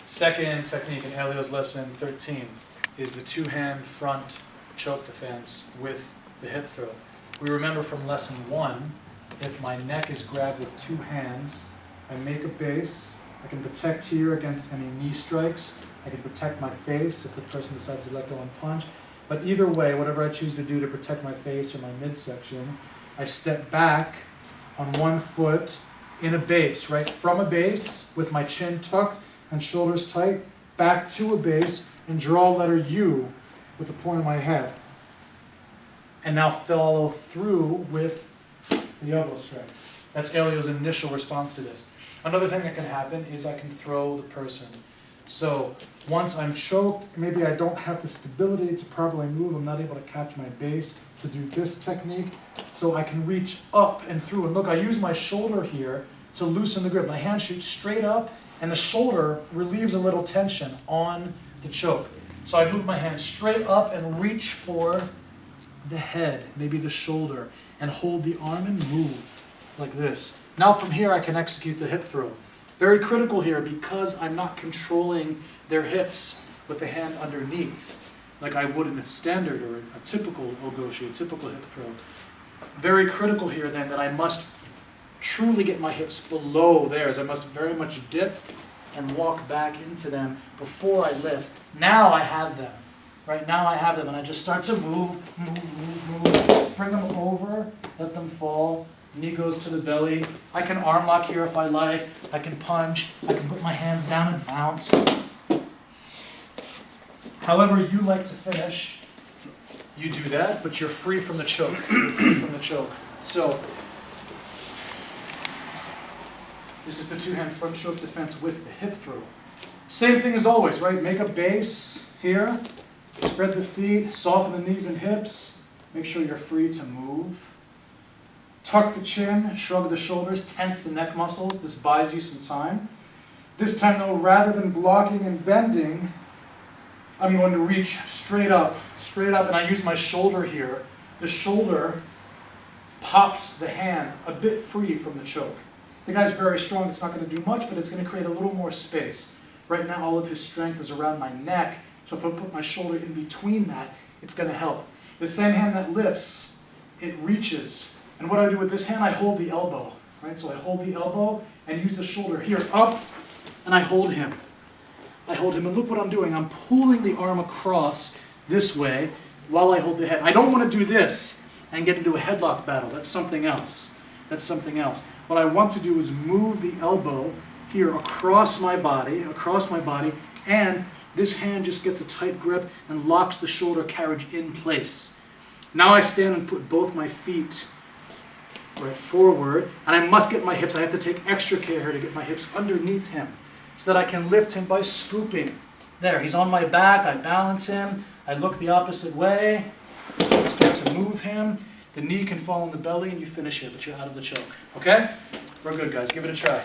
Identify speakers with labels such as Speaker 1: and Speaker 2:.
Speaker 1: Second technique in HELIO'S lesson 13 is the two-hand front choke defense with the hip throw. We remember from lesson 1, if my neck is grabbed with two hands, I make a base. I can protect here against any knee strikes. I can protect my face if the person decides to let go and punch. But either way, whatever I choose to do to protect my face or my midsection, I step back on one foot in a base, right? From a base with my chin tucked and shoulders tight, back to a base and draw letter U with the point of my head. And now follow through with the elbow strike. That's HELIO'S initial response to this. Another thing that can happen is I can throw the person. So once I'm choked, maybe I don't have the stability to properly move, I'm not able to catch my base to do this technique, so I can reach up and through. And look, I use my shoulder here to loosen the grip. My hand shoots straight up, and the shoulder relieves a little tension on the choke. So I move my hand straight up and reach for the head, maybe the shoulder, and hold the arm and move like this. Now from here I can execute the hip throw. Very critical here because I'm not controlling their hips with the hand underneath like I would in a standard or a typical ogoshi, a typical hip throw. Very critical here then that I must truly get my hips below theirs. I must very much dip and walk back into them before I lift. Now I have them. Right now I have them and I just start to move, bring them over, let them fall. Knee goes to the belly. I can arm lock here if I like. I can punch. I can put my hands down and bounce. However you like to finish, you do that, but you're free from the choke. You're free from the choke. So, this is the two-hand front choke defense with the hip throw. Same thing as always, right? Make a base here. Spread the feet. Soften the knees and hips. Make sure you're free to move. Tuck the chin, shrug the shoulders, tense the neck muscles. This buys you some time. This time though, rather than blocking and bending, I'm going to reach straight up, and I use my shoulder here. The shoulder pops the hand a bit free from the choke. The guy's very strong, it's not going to do much, but it's going to create a little more space. Right now all of his strength is around my neck, so if I put my shoulder in between that, it's going to help. The same hand that lifts, it reaches. And what I do with this hand, I hold the elbow, right? So I hold the elbow and use the shoulder here up, and I hold him. I hold him, and look what I'm doing. I'm pulling the arm across this way while I hold the head. I don't want to do this and get into a headlock battle. That's something else. That's something else. What I want to do is move the elbow here across my body, and this hand just gets a tight grip and locks the shoulder carriage in place. Now I stand and put both my feet right forward, and I must get my hips. I have to take extra care here to get my hips underneath him so that I can lift him by scooping. There, he's on my back, I balance him, I look the opposite way, I start to move him, the knee can fall on the belly and you finish here, but you're out of the choke. Okay? We're good guys, give it a try.